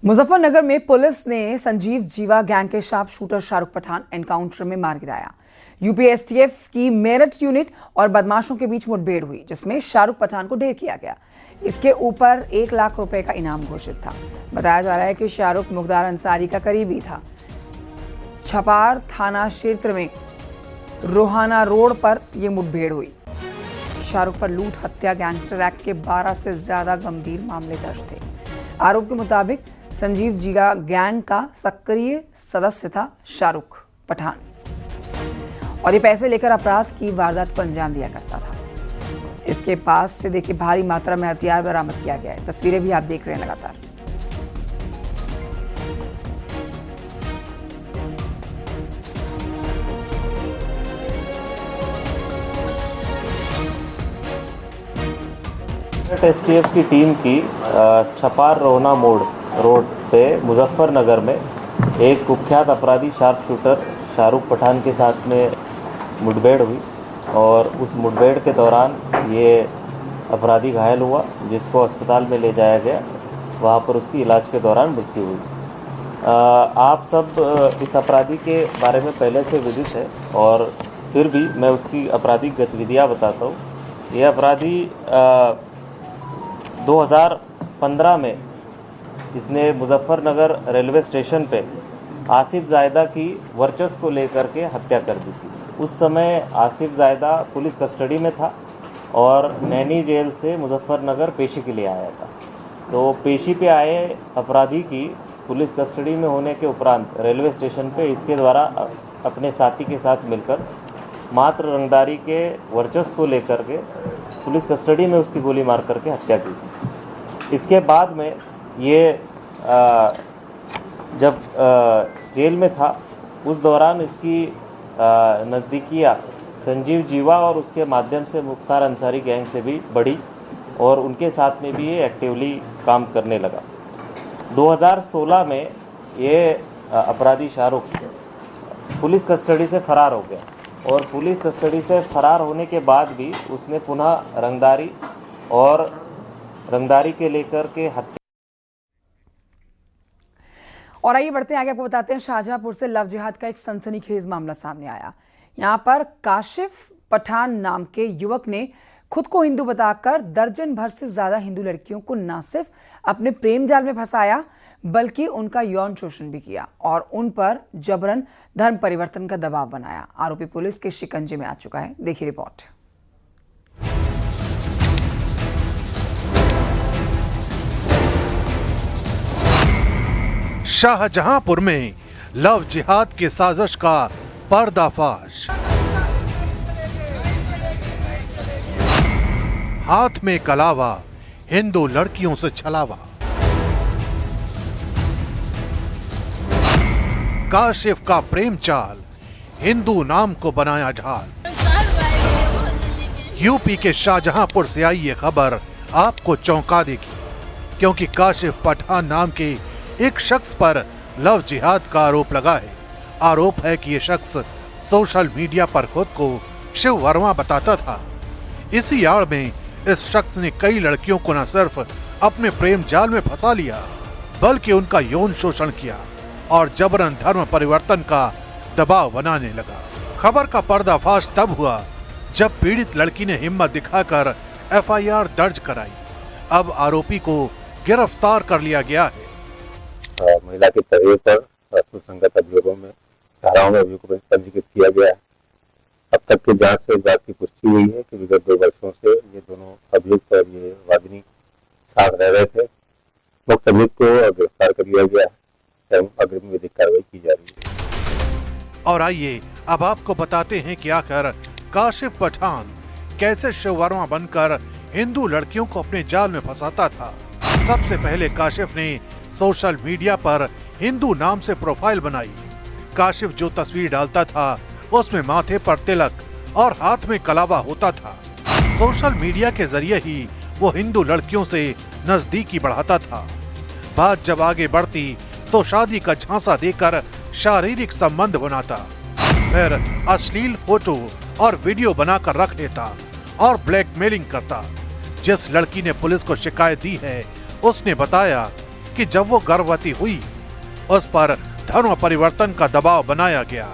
मुजफ्फरनगर में पुलिस ने संजीव जीवा गैंग के sharp shooter Shahrukh Pathan encounter में मार गिराया। यूपी एसटीएफ की मेरठ यूनिट और बदमाशों के बीच मुठभेड़ हुई, जिसमें शाहरुख पठान को ढेर किया गया। इसके ऊपर 1 लाख रुपए का इनाम घोषित था। बताया जा रहा है कि शाहरुख मुख्तार अंसारी का करीबी था। छपार थाना क्षेत्र में रोहाना रोड पर यह मुठभेड़ हुई। शाहरुख पर लूट, हत्या, गैंगस्टर एक्ट के 12 से ज्यादा गंभीर मामले दर्ज थे। आरोप के मुताबिक संजीव जीवा गैंग का सक्रिय सदस्य था शाहरुख पठान और ये पैसे लेकर अपराध की वारदात को अंजाम दिया करता था। इसके पास से देखिए भारी मात्रा में हथियार बरामद किया गया है। तस्वीरें भी आप देख रहे हैं लगातार। एसटीएफ की टीम की छपार रोहना मोड़ रोड पे मुजफ्फरनगर में एक कुख्यात अपराधी शार्प शूटर शाहरुख पठान के साथ में मुठभेड़ हुई और उस मुठभेड़ के दौरान ये अपराधी घायल हुआ, जिसको अस्पताल में ले जाया गया। वहाँ पर उसकी इलाज के दौरान मृत्यु हुई। आप सब इस अपराधी के बारे में पहले से विदित है और फिर भी मैं उसकी आपराधिक गतिविधियाँ बताता हूँ। ये अपराधी 2015 में इसने मुजफ्फरनगर रेलवे स्टेशन पे आसिफ जायदा की वर्चस्व को लेकर के हत्या कर दी थी। उस समय आसिफ जायदा पुलिस कस्टडी में था और नैनी जेल से मुजफ्फरनगर पेशी के लिए आया था। तो पेशी पे आए अपराधी की पुलिस कस्टडी में होने के उपरांत रेलवे स्टेशन पे इसके द्वारा अपने साथी के साथ मिलकर मात्र रंगदारी के वर्चस्व को लेकर के पुलिस कस्टडी में उसकी गोली मार करके हत्या की थी। इसके बाद में ये जब जेल में था उस दौरान इसकी नज़दीकियाँ संजीव जीवा और उसके माध्यम से मुख्तार अंसारी गैंग से भी बढ़ी और उनके साथ में भी ये एक्टिवली काम करने लगा। 2016 में ये अपराधी शाहरुख पुलिस कस्टडी से फरार हो गया और पुलिस कस्टडी से फरार होने के बाद भी उसने पुनः रंगदारी के लेकर के हत्या। और आइए बढ़ते हैं आगे, आपको बताते हैं शाहजहांपुर से लव जिहाद का एक सनसनीखेज मामला सामने आया। यहां पर काशिफ पठान नाम के युवक ने खुद को हिंदू बताकर दर्जन भर से ज्यादा हिंदू लड़कियों को न सिर्फ अपने प्रेम जाल में फंसाया बल्कि उनका यौन शोषण भी किया और उन पर जबरन धर्म परिवर्तन का दबाव बनाया। आरोपी पुलिस के शिकंजे में आ चुका है। देखिए रिपोर्ट। शाहजहांपुर में लव जिहाद की साजिश का पर्दाफाश। हाथ में कलावा, हिंदू लड़कियों से छलावा। काशिफ का प्रेम चाल, हिंदू नाम को बनाया ढाल। यूपी के शाहजहांपुर से आई ये खबर आपको चौंका देगी, क्योंकि काशिफ पठान नाम के एक शख्स पर लव जिहाद का आरोप लगा है। आरोप है कि ये शख्स सोशल मीडिया पर खुद को शिव वर्मा बताता था। इसी आड़ में इस शख्स ने कई लड़कियों को न सिर्फ अपने प्रेम जाल में फंसा लिया बल्कि उनका यौन शोषण किया और जबरन धर्म परिवर्तन का दबाव बनाने लगा। खबर का पर्दाफाश तब हुआ जब पीड़ित लड़की ने हिम्मत दिखाकर एफआईआर दर्ज कराई। अब आरोपी को गिरफ्तार कर लिया गया है। महिला के तहरीर पर सुसंगत अभियोगों में धाराओं में अभियोग पंजीकृत किया गया है। अब तक की जांच से इस बात की पुष्टि हुई है कि विगत 2 वर्षों से ये दोनों अभियुक्त और ये वादिनी साथ रह रहे थे। मुख्य अभियुक्त को गिरफ्तार कर लिया गया है। अग्रिम विधिक कार्रवाई की जा रही है। और आइए अब आपको बताते हैं कि आखिर काशिफ पठान कैसे शिव वर्मा बनकर हिंदू लड़कियों को अपने जाल में फंसाता था। सबसे पहले काशिफ ने सोशल मीडिया पर हिंदू नाम से प्रोफाइल बनाई। काशिफ जो तस्वीर डालता था उसमें माथे पर तिलक और हाथ में कलावा होता था। सोशल मीडिया के जरिए ही वो हिंदू लड़कियों से नजदीकी बढ़ाता था। बात जब आगे बढ़ती तो शादी का झांसा देकर शारीरिक संबंध बनाता, फिर अश्लील फोटो और वीडियो बनाकर रख लेता और ब्लैकमेलिंग करता। जिस लड़की ने पुलिस को शिकायत दी है उसने बताया कि जब वो गर्भवती हुई उस पर धर्म परिवर्तन का दबाव बनाया गया।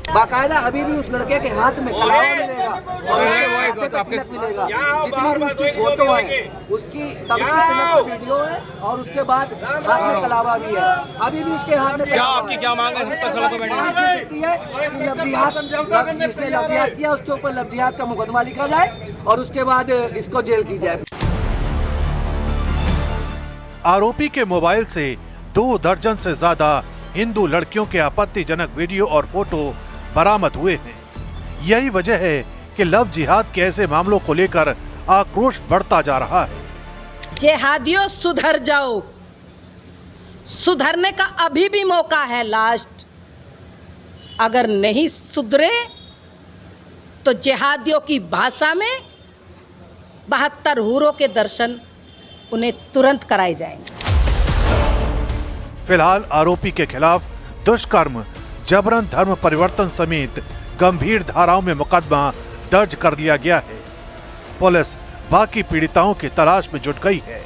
बाकायदा अभी भी उस लड़के के हाथ में कलावा मिलेगा और उसके हाथ पे तिलक मिलेगा। जितनी भी उसकी फोटो है, उसकी सबकी तिलक वीडियो है और उसके बाद हाथ में कलावा भी है। अभी भी उसके हाथ में कलावा है। क्या मांग है? जिसने लफ्जियात किया उसके ऊपर लफ्जियात का मुकदमा लिखा जाए और उसके बाद इसको जेल की जाए। आरोपी के मोबाइल से 2 दर्जन से ज्यादा हिंदू लड़कियों के आपत्तिजनक वीडियो और फोटो बरामद हुए हैं। यही वजह है कि लव जिहाद के ऐसे मामलों को लेकर आक्रोश बढ़ता जा रहा है। जिहादियों सुधर जाओ, सुधरने का अभी भी मौका है लास्ट। अगर नहीं सुधरे तो जिहादियों की भाषा में 72 हूरों के दर्शन उन्हें तुरंत कराए जाएंगे। फिलहाल आरोपी के खिलाफ दुष्कर्म, जबरन धर्म परिवर्तन समेत गंभीर धाराओं में मुकदमा दर्ज कर लिया गया है। पुलिस बाकी पीड़िताओं की तलाश में जुट गई है।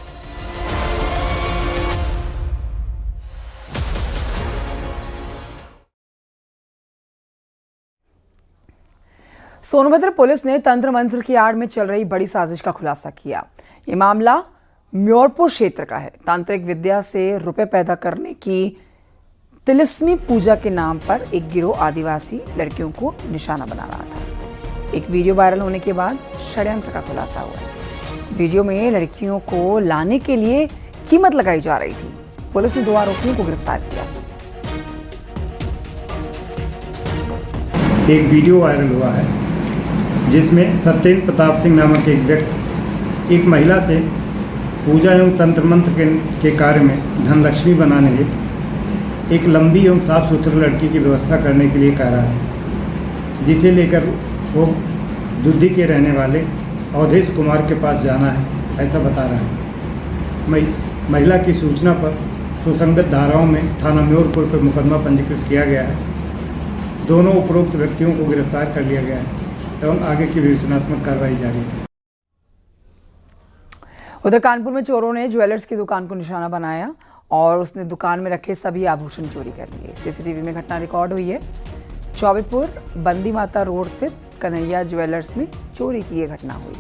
सोनभद्र पुलिस ने तंत्र मंत्र की आड़ में चल रही बड़ी साजिश का खुलासा किया। ये मामला म्योरपुर क्षेत्र का है। तांत्रिक विद्या से रुपए पैदा करने की तिलिस्मी पूजा के नाम पर एक गिरोह आदिवासी लड़कियों को निशाना बना रहा था। एक वीडियो वायरल होने के बाद षड्यंत्र का खुलासा हुआ। वीडियो में लड़कियों को लाने के लिए कीमत लगाई जा रही थी। पुलिस ने 2 आरोपियों को गिरफ्तार किया। एक वीडियो वायरल हुआ है जिसमें सत्येंद्र प्रताप सिंह नामक एक व्यक्ति एक महिला से पूजा एवं तंत्र मंत्र के कार्य में धनलक्ष्मी बनाने हेतु एक लंबी एवं साफ सुथरी लड़की की व्यवस्था करने के लिए कह रहा है, जिसे लेकर वो दुद्धि के रहने वाले अवधेश कुमार के पास जाना है, ऐसा बता रहा है। इस महिला की सूचना पर सुसंगत धाराओं में थाना म्योरपुर पर मुकदमा पंजीकृत किया गया है। दोनों उपरोक्त व्यक्तियों को गिरफ्तार कर लिया गया है एवं आगे की विवेचनात्मक कार्रवाई जारी है। उधर कानपुर में चोरों ने ज्वेलर्स की दुकान को निशाना बनाया और उसने दुकान में रखे सभी आभूषण चोरी कर लिए। सीसीटीवी में घटना रिकॉर्ड हुई है। चौबीपुर बंदी माता रोड स्थित कन्हैया ज्वेलर्स में चोरी की यह घटना हुई।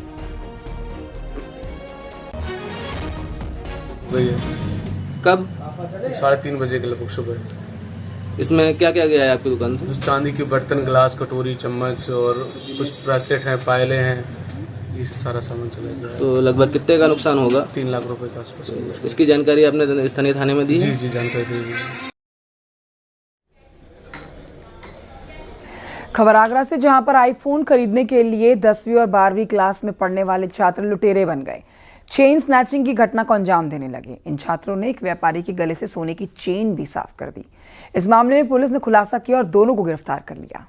कब? 3:30 बजे के लगभग सुबह। इसमें क्या क्या गया है आपकी दुकान से? चांदी के बर्तन, गिलास, कटोरी, चम्मच और कुछ ब्रेसलेट हैं, पायलें हैं, ये सारा सामान चला गया। तो लगभग कितने का नुकसान होगा? 3 लाख रुपए के आसपास। इसकी जानकारी आपने स्थानीय थाने में दी? जी जानकारी दी। खबर आगरा से, जहां पर आईफोन खरीदने के लिए 10वीं और 12वीं क्लास में पढ़ने वाले छात्र लुटेरे बन गए। चेन स्नैचिंग की घटना को अंजाम देने लगे। इन छात्रों ने एक व्यापारी के गले से सोने की चेन भी साफ कर दी। इस मामले में पुलिस ने खुलासा किया और दोनों को गिरफ्तार कर लिया।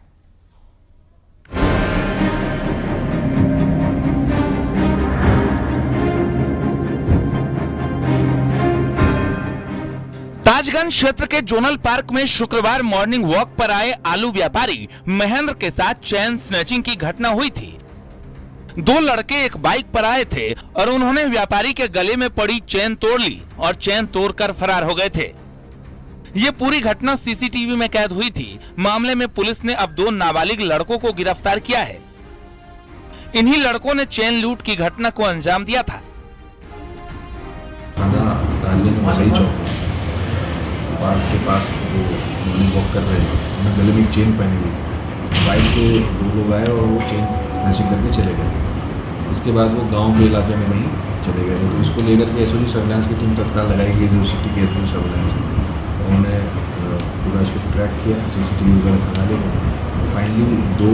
ताजगंज क्षेत्र के जोनल पार्क में शुक्रवार मॉर्निंग वॉक पर आए आलू व्यापारी महेंद्र के साथ चेन स्नैचिंग की घटना हुई थी। 2 लड़के एक बाइक पर आए थे और उन्होंने व्यापारी के गले में पड़ी चेन तोड़ ली और चेन तोड़कर फरार हो गए थे। ये पूरी घटना सीसीटीवी में कैद हुई थी। मामले में पुलिस ने अब 2 नाबालिग लड़कों को गिरफ्तार किया है। इन्हीं लड़कों ने चेन लूट की घटना को अंजाम दिया था। पार्क के पास वो मॉर्निंग वॉक कर रहे थे, उन्होंने गले में चेन पहनी हुई थी। बाइक से 2 लोग आए और वो चेन स्नैचिंग करके चले गए। इसके बाद वो गांव के इलाके में कहीं चले गए थे। तो इसको लेकर के एसओजी सर्विलांस की टीम तत्काल लगाई गई, जो सिटी के एसओजी सर्विलांस है। उन्होंने पूरा इसको ट्रैक किया, सीसीटीवी वगैरह बना लिया। फाइनली 2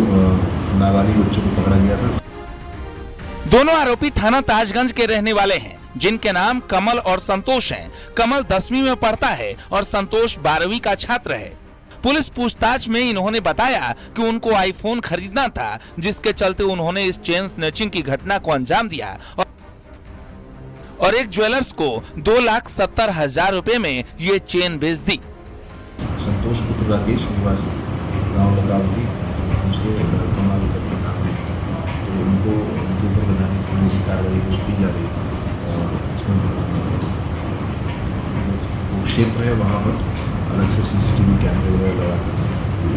नाबालिग बच्चों को पकड़ा गया था। दोनों आरोपी थाना ताजगंज के रहने वाले हैं, जिनके नाम कमल और संतोष हैं। कमल 10वीं में पढ़ता है और संतोष 12वीं का छात्र है। पुलिस पूछताछ में इन्होंने बताया कि उनको आईफोन खरीदना था, जिसके चलते उन्होंने इस चेन स्नैचिंग की घटना को अंजाम दिया और एक ज्वेलर्स को 2,70,000 रुपए में ये चेन बेच दी। संतोष पुत्र राकेश निवासी गाँव लगावती, दूसरे कमाल करके नाम है, तो उनके ऊपर बनाने की कार्रवाई की जा रही है। और इसमें क्षेत्र है वहाँ पर अलग से CCTV कैमरे वगैरह लगा कर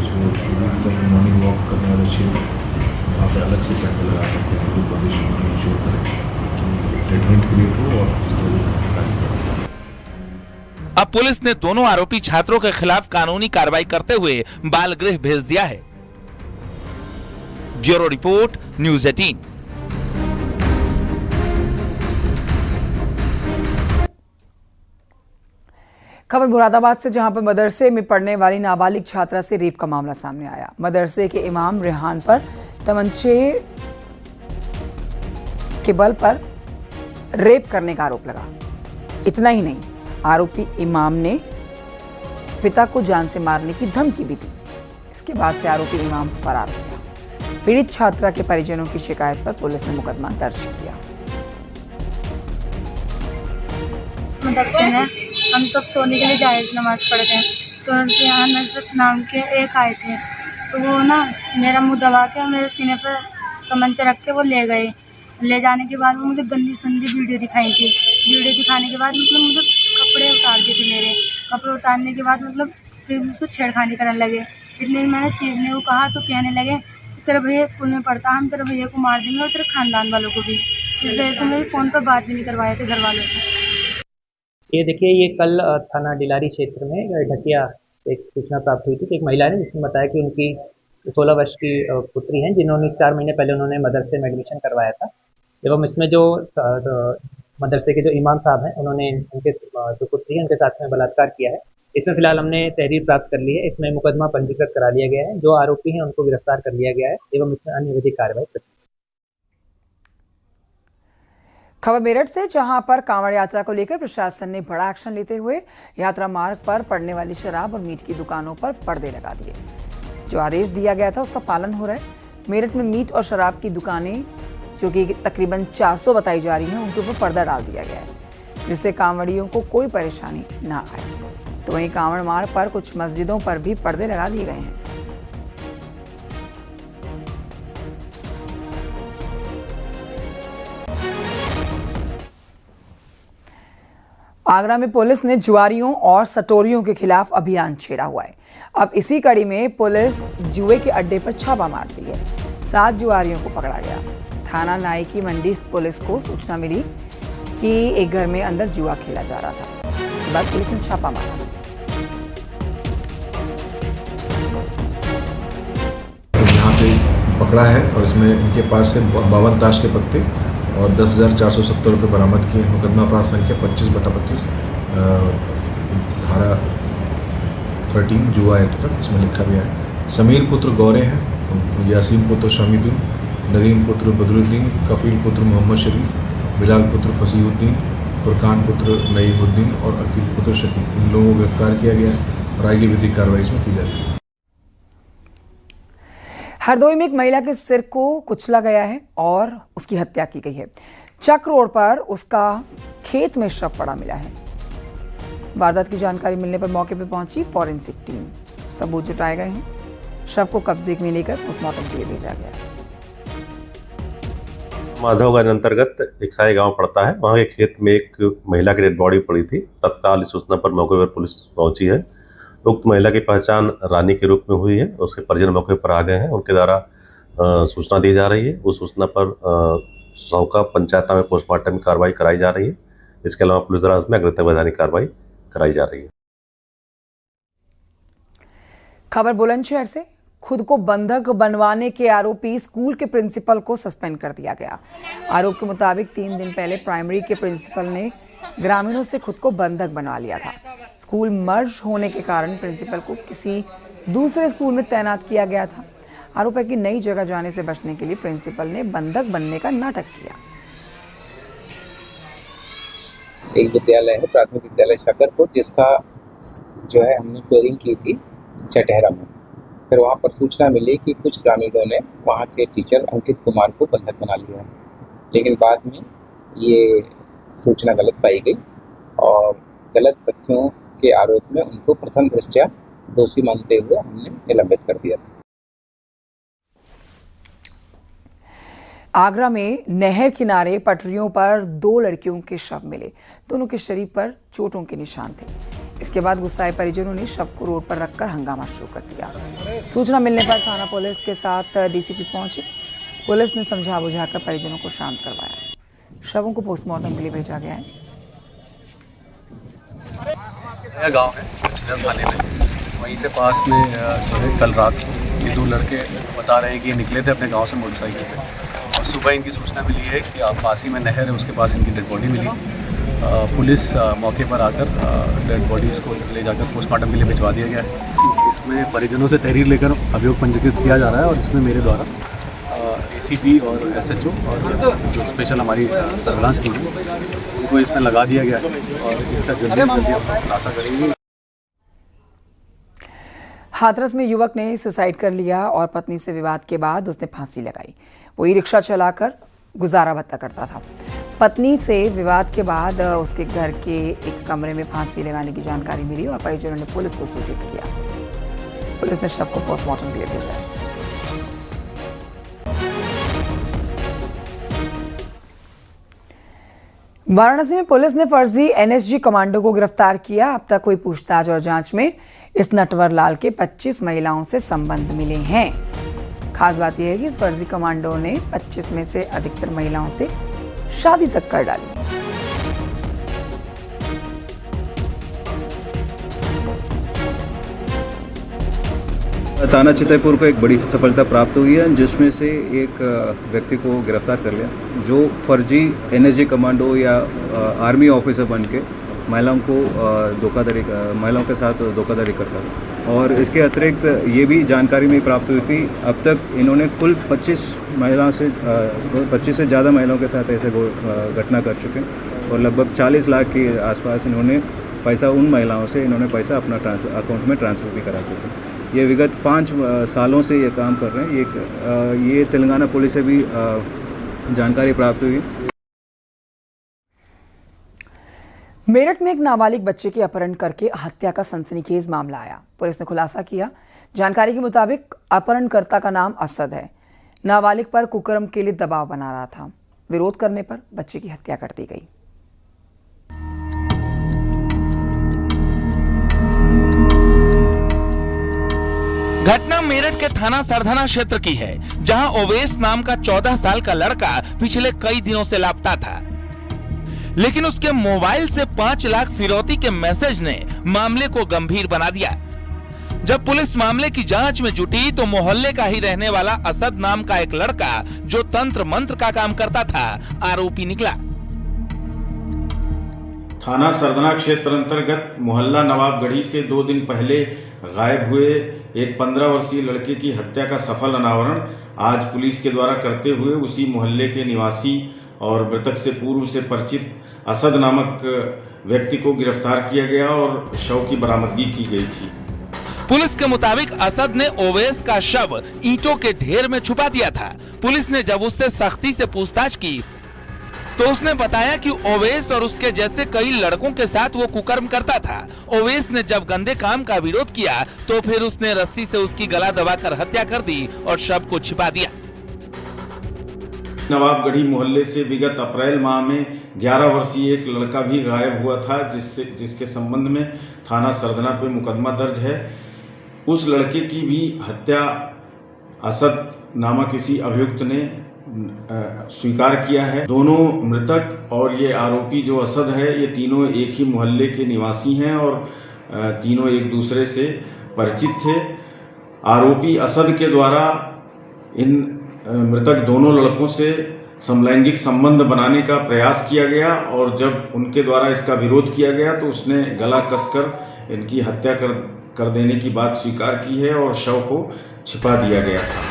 उसको मॉर्निंग वॉक करने वाले क्षेत्र वहाँ पे अलग से कैमरे लगा करके हम लोग भविष्य में इंश्योर करें कि डेटरेंट क्रिएट हो और इस तरह की कार्य करें। अब पुलिस ने दोनों आरोपी छात्रों के खिलाफ कानूनी कार्रवाई करते हुए बाल गृह भेज दिया है। Bureau report, news 18। खबर मुरादाबाद से, जहां पर मदरसे में पढ़ने वाली नाबालिग छात्रा से रेप का मामला सामने आया। मदरसे के इमाम रेहान पर तमंचे के बल पर रेप करने का आरोप लगा। इतना ही नहीं, आरोपी इमाम ने पिता को जान से मारने की धमकी भी दी। इसके बाद से आरोपी इमाम फरार हो गया। पीड़ित छात्रा के परिजनों की शिकायत पर पुलिस ने मुकदमा दर्ज किया। मदरसे में हम सब सोने के लिए जाए नमाज पढ़ के, तो यहाँ नजरत नाम के एक आए थे, तो वो ना मेरा मुंह दबा के मेरे सीने पर तमंचा रख के वो ले गए। ले जाने के बाद वो मुझे गंदी संदी वीडियो दिखाई थी। वीडियो दिखाने के बाद मतलब मुझे कपड़े उतार दिए थे। मेरे कपड़े उतारने के बाद मतलब फिर मुझसे छेड़खानी करने लगे। इतने मैंने चीज़ने को कहा तो कहने लगे तेरा भैया स्कूल में पढ़ता, हम तेरे भैया को मार देंगे और तेरे खानदान वालों को भी। इस वजह से मेरे फ़ोन पर बात भी नहीं करवाए थे घर वालों से। ये देखिए, ये कल थाना डिलारी क्षेत्र में ढकिया एक सूचना प्राप्त हुई थी कि एक महिला ने जिसने बताया कि उनकी 16 वर्ष की पुत्री हैं, जिन्होंने 4 महीने पहले उन्होंने मदरसे में एडमिशन करवाया था। एवं इसमें जो मदरसे के जो इमाम साहब हैं, उन्होंने उनके जो पुत्री है उनके साथ में बलात्कार किया है। इसमें फिलहाल हमने तहरीर प्राप्त कर ली है। इसमें मुकदमा पंजीकृत करा लिया गया है। जो आरोपी हैं उनको गिरफ्तार कर लिया गया है एवं इसमें अन्य विधिक कार्रवाई प्रचलित। खबर मेरठ से, जहां पर कांवड़ यात्रा को लेकर प्रशासन ने बड़ा एक्शन लेते हुए यात्रा मार्ग पर पड़ने वाली शराब और मीट की दुकानों पर पर्दे लगा दिए। जो आदेश दिया गया था उसका पालन हो रहा है। मेरठ में मीट और शराब की दुकानें, जो कि तकरीबन 400 बताई जा रही हैं, उनके ऊपर पर्दा डाल दिया गया है, जिससे कांवड़ियों को कोई परेशानी ना आए। तो वहीं कांवड़ मार्ग पर कुछ मस्जिदों पर भी पर्दे लगा दिए गए हैं। आगरा में पुलिस ने जुआरियों और सटोरियों के खिलाफ अभियान छेड़ा हुआ है। अब इसी कड़ी में पुलिस जुए के अड्डे पर छापा मारती है। 7 जुआरियों को पकड़ा गया। थाना नाई की मंडी पुलिस को सूचना मिली कि एक घर में अंदर जुआ खेला जा रहा था। उसके बाद पुलिस ने छापा मारा। यहाँ पे पकड़ा है और इसमें इनके पास से 52 ताश के पत्ते और 10,470 रुपये बरामद किए। मुकदमा अपराध संख्या 25/25 धारा 13 जुआ एक्ट तक इसमें लिखा गया है। समीर पुत्र गौरे हैं, यासीन पुत्र शमीदुद्दीन, नदीम पुत्र बदरुद्दीन, कफील पुत्र मोहम्मद शरीफ, बिलाल पुत्र फसीहुद्दीन, फुरकान पुत्र नईमुद्दीन और अकील पुत्र शकील, इन लोगों को गिरफ्तार किया गया और आगे विधिक कार्रवाई इसमें की जाएगी। हरदोई में एक महिला के सिर को कुचला गया है और उसकी हत्या की गई है। चक रोड पर उसका खेत में शव पड़ा मिला है। वारदात की जानकारी मिलने पर मौके पर पहुंची फॉरेंसिक टीम। सबूत जुटाए गए हैं। शव को कब्जे में लेकर पोस्टमार्टम के लिए भेजा गया है। माधवगंज अंतर्गत एक साई गांव पड़ता है, वहां के खेत में एक महिला की डेड बॉडी पड़ी थी। तत्काल इस सूचना पर मौके पर पुलिस पहुंची है। उक्त महिला की पहचान रानी के रूप में हुई है। उसके परिजन मौके पर आ गए हैं। उनके द्वारा सूचना दी जा रही है। उस सूचना पर शव का पंचायत में पोस्टमार्टम की कार्रवाई कराई जा रही है। इसके अलावा पुलिस द्वारा उसमें अग्रिम वैधानिक कार्रवाई कराई जा रही है। खबर बुलंदशहर से, खुद को बंधक बनवाने के आरोपी स्कूल के प्रिंसिपल को सस्पेंड कर दिया गया। आरोप के मुताबिक 3 दिन पहले प्राइमरी के प्रिंसिपल ने ग्रामीणों से खुद को बंधक बनवा लिया था। स्कूल मर्ज होने के कारण प्रिंसिपल को किसी दूसरे स्कूल में तैनात किया गया था। आरोप है कि नई जगह जाने से बचने के लिए प्रिंसिपल ने बंधक बनने का नाटक किया। एक विद्यालय है, प्राथमिक विद्यालय शकरपुर, जिसका जो है हमने पेयरिंग की थी चटहरा में। फिर वहाँ पर सूचना मिली कि कुछ ग्रामीणों ने वहाँ के टीचर अंकित कुमार को बंधक बना लिया है, लेकिन बाद में ये सूचना गलत पाई गई और गलत तथ्यों के आरोप में उनको प्रथम दृष्टया दोषी मानते हुए हमने निलंबित कर दिया था। आगरा में नहर किनारे पटरियों पर 2 लड़कियों के शव मिले। दोनों के शरीर पर चोटों के निशान थे। इसके बाद गुस्साए परिजनों ने शव को रोड पर रखकर हंगामा शुरू कर दिया। सूचना मिलने पर थाना पुलिस के साथ डीसीपी पहुंचे। पुलिस ने समझा बुझाकर परिजनों को शांत करवाया। शवों को पोस्टमार्टम के लिए भेजा गया है। गांव है थाने में, वहीं से पास में जो है कल रात ये दो लड़के बता रहे हैं कि ये निकले थे अपने गांव से मोटरसाइकिल पे और सुबह इनकी सूचना मिली है कि पास ही में नहर है, उसके पास इनकी डेड बॉडी मिली। पुलिस मौके पर आकर डेड बॉडीज़ को ले जाकर पोस्टमार्टम के लिए भिजवा दिया गया है। इसमें परिजनों से तहरीर लेकर अभियोग पंजीकृत किया जा रहा है और इसमें मेरे द्वारा एसीपी और एसएचओ और जो स्पेशल हमारी सर्विलांस टीम है उनको इसमें लगा दिया गया है और इसका जल्दी से जल्दी हम खुलासा करेंगे। हाथरस में युवक ने सुसाइड कर लिया और पत्नी से विवाद के बाद उसने फांसी लगाई। वो ई रिक्शा चलाकर गुजारा भत्ता करता था। पत्नी से विवाद के बाद उसके घर के एक कमरे में फांसी लगाने की जानकारी मिली और परिजनों ने पुलिस को सूचित किया। पुलिस ने शव को पोस्टमार्टम के लिए भेजा है। वाराणसी में पुलिस ने फर्जी एनएसजी कमांडो को गिरफ्तार किया। अब तक हुई पूछताछ और जांच में इस नटवर लाल के 25 महिलाओं से संबंध मिले हैं। खास बात यह है कि इस फर्जी कमांडो ने 25 में से अधिकतर महिलाओं से शादी तक कर डाली। थाना चितईपुर को एक बड़ी सफलता प्राप्त हुई है, जिसमें से एक व्यक्ति को गिरफ्तार कर लिया जो फर्जी एनएसजी कमांडो या आर्मी ऑफिसर बन के महिलाओं के साथ धोखाधड़ी करता है। और इसके अतिरिक्त ये भी जानकारी में प्राप्त हुई थी, अब तक इन्होंने कुल 25 से ज़्यादा महिलाओं के साथ ऐसे घटना कर चुके हैं और लगभग 40 लाख के आसपास इन्होंने पैसा उन महिलाओं से पैसा अपना अकाउंट में ट्रांसफ़र भी करा चुके हैं। ये विगत 5 सालों से ये काम कर रहे हैं। ये तेलंगाना पुलिस से भी जानकारी प्राप्त हुई। मेरठ में एक नाबालिग बच्चे के अपहरण करके हत्या का सनसनीखेज मामला आया। पुलिस ने खुलासा किया। जानकारी के मुताबिक अपहरणकर्ता का नाम असद है। नाबालिग पर कुकर्म के लिए दबाव बना रहा था। विरोध करने पर बच्चे की हत्या कर दी गई। घटना मेरठ के थाना सरधना क्षेत्र की है, जहां ओवैस नाम का 14 साल का लड़का पिछले कई दिनों से लापता था, लेकिन उसके मोबाइल से 5 लाख फिरौती के मैसेज ने मामले को गंभीर बना दिया। जब पुलिस मामले की जांच में जुटी तो मोहल्ले का ही रहने वाला असद नाम का एक लड़का जो तंत्र मंत्र का काम करता था, आरोपी निकला। थाना सरधना क्षेत्र अंतर्गत मोहल्ला नवाबगढ़ी से 2 दिन पहले गायब हुए एक 15 वर्षीय लड़के की हत्या का सफल अनावरण आज पुलिस के द्वारा करते हुए उसी मोहल्ले के निवासी और मृतक से पूर्व से परिचित असद नामक व्यक्ति को गिरफ्तार किया गया और शव की बरामदगी की गई थी। पुलिस के मुताबिक असद ने ओवैस का शव ईंटों के ढेर में छुपा दिया था। पुलिस ने जब उससे सख्ती से पूछताछ की तो उसने बताया कि ओवैस और उसके जैसे कई लड़कों के साथ वो कुकर्म करता था। ओवैस ने जब गंदे काम का विरोध किया तो फिर उसने रस्सी से उसकी गला दबाकर हत्या कर दी और शव को छिपा दिया। नवाबगढ़ी मोहल्ले से विगत अप्रैल माह में 11 वर्षीय एक लड़का भी गायब हुआ था, जिसके संबंध में थाना सरधना पे मुकदमा दर्ज है। उस लड़के की भी हत्या असद नामक किसी अभियुक्त ने स्वीकार किया है। दोनों मृतक और ये आरोपी जो असद है, ये तीनों एक ही मोहल्ले के निवासी हैं और तीनों एक दूसरे से परिचित थे। आरोपी असद के द्वारा इन मृतक दोनों लड़कों से समलैंगिक संबंध बनाने का प्रयास किया गया और जब उनके द्वारा इसका विरोध किया गया तो उसने गला कसकर इनकी हत्या कर देने की बात स्वीकार की है और शव को छिपा दिया गया था।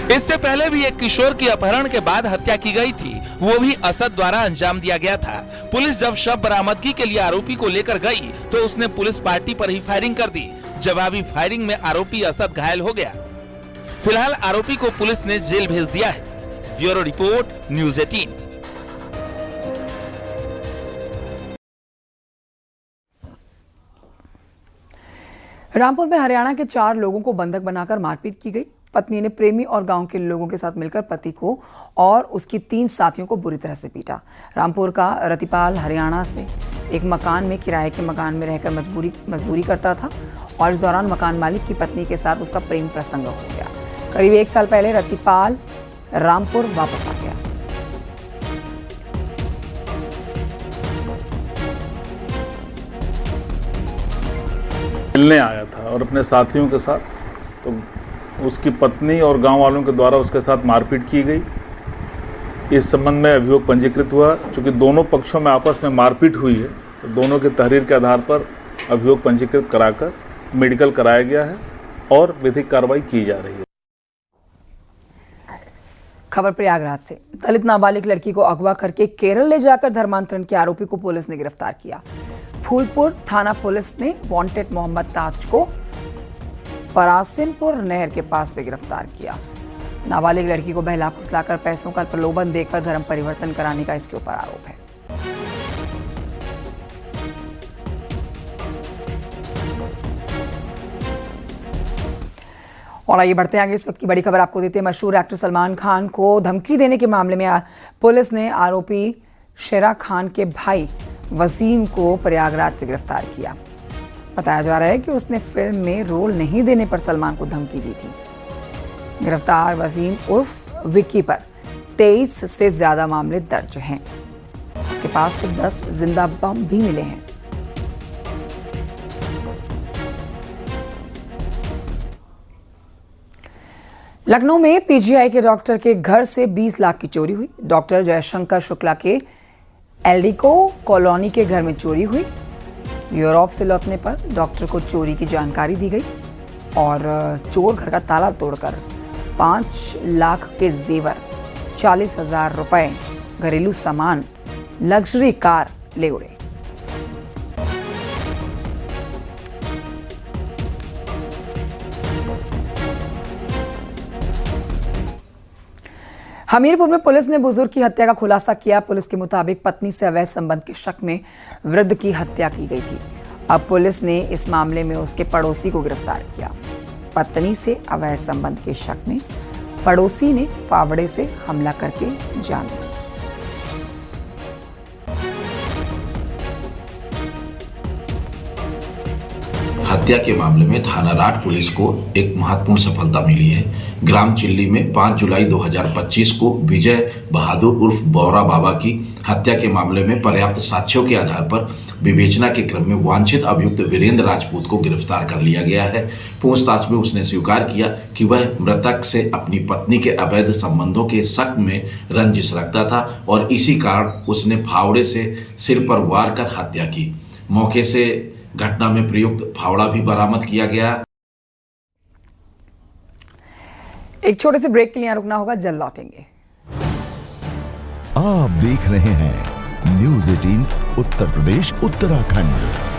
इससे पहले भी एक किशोर की अपहरण के बाद हत्या की गई थी, वो भी असद द्वारा अंजाम दिया गया था। पुलिस जब शव बरामदगी के लिए आरोपी को लेकर गई तो उसने पुलिस पार्टी पर ही फायरिंग कर दी। जवाबी फायरिंग में आरोपी असद घायल हो गया। फिलहाल आरोपी को पुलिस ने जेल भेज दिया है। Bureau report, news 18। रामपुर में हरियाणा के 4 लोगों को बंधक बनाकर मारपीट की गई। पत्नी ने प्रेमी और गांव के लोगों के साथ मिलकर पति को और उसकी 3 साथियों को बुरी तरह से पीटा। रामपुर का रतिपाल हरियाणा से एक मकान में किराए के मकान में रहकर मजदूरी करता था और इस दौरान मकान मालिक की पत्नी के साथ उसका प्रेम प्रसंग हो गया। करीब 1 साल पहले रतिपाल रामपुर वापस आ गया। मिलने आया था और अपने साथियों के साथ, तो उसकी पत्नी और गांव वालों के द्वारा उसके साथ मारपीट की गई। इस संबंध में अभियोग पंजीकृत हुआ। चूँकि दोनों पक्षों में आपस में मारपीट हुई है, तो दोनों के तहरीर के आधार पर अभियोग पंजीकृत कराकर मेडिकल कराया गया है और विधिक कार्रवाई की जा रही है। खबर प्रयागराज से। दलित नाबालिग लड़की को अगवा करके केरल ले जाकर धर्मांतरण के आरोपी को पुलिस ने गिरफ्तार किया। फूलपुर थाना पुलिस ने वांटेड मोहम्मद ताज को परासिनपुर नहर के पास से गिरफ्तार किया। नाबालिग लड़की को बहला फुसलाकर पैसों का प्रलोभन देकर धर्म परिवर्तन कराने का इसके ऊपर आरोप है। और आइए बढ़ते हैं आगे। इस वक्त की बड़ी खबर आपको देते हैं। मशहूर एक्टर सलमान खान को धमकी देने के मामले में पुलिस ने आरोपी शेरा खान के भाई वसीम को प्रयागराज से गिरफ्तार किया। बताया जा रहा है कि उसने फिल्म में रोल नहीं देने पर सलमान को धमकी दी थी। गिरफ्तार वसीम उर्फ विक्की पर 23 से ज्यादा मामले दर्ज हैं। उसके पास से 10 जिंदा बम भी मिले हैं। लखनऊ में पीजीआई के डॉक्टर के घर से 20 लाख की चोरी हुई। डॉक्टर जयशंकर शुक्ला के एल्डिको कॉलोनी के घर में चोरी हुई। यूरोप से लौटने पर डॉक्टर को चोरी की जानकारी दी गई और चोर घर का ताला तोड़कर 5 लाख के जेवर, 40,000 रुपए, घरेलू सामान, लग्जरी कार ले उड़े। हमीरपुर में पुलिस ने बुजुर्ग की हत्या का खुलासा किया। पुलिस के मुताबिक पत्नी से अवैध संबंध के शक में वृद्ध की हत्या की गई थी। अब पुलिस ने इस मामले में उसके पड़ोसी को गिरफ्तार किया। पत्नी से अवैध संबंध के शक में पड़ोसी ने फावड़े से हमला करके जान ली। हत्या के मामले में थाना राट पुलिस को एक महत्वपूर्ण सफलता मिली है। ग्राम चिल्ली में 5 जुलाई 2025 को विजय बहादुर उर्फ बौरा बाबा की हत्या के मामले में पर्याप्त साक्ष्यों के आधार पर विवेचना के क्रम में वांछित अभियुक्त वीरेंद्र राजपूत को गिरफ्तार कर लिया गया है। पूछताछ में उसने स्वीकार किया कि वह मृतक से अपनी पत्नी के अवैध संबंधों के शक में रंजिश रखता था और इसी कारण उसने फावड़े से सिर पर वार कर हत्या की। मौके से घटना में प्रयुक्त फावड़ा भी बरामद किया गया। एक छोटे से ब्रेक के लिए रुकना होगा, जल्द लौटेंगे। आप देख रहे हैं न्यूज़ 18 उत्तर प्रदेश उत्तराखंड।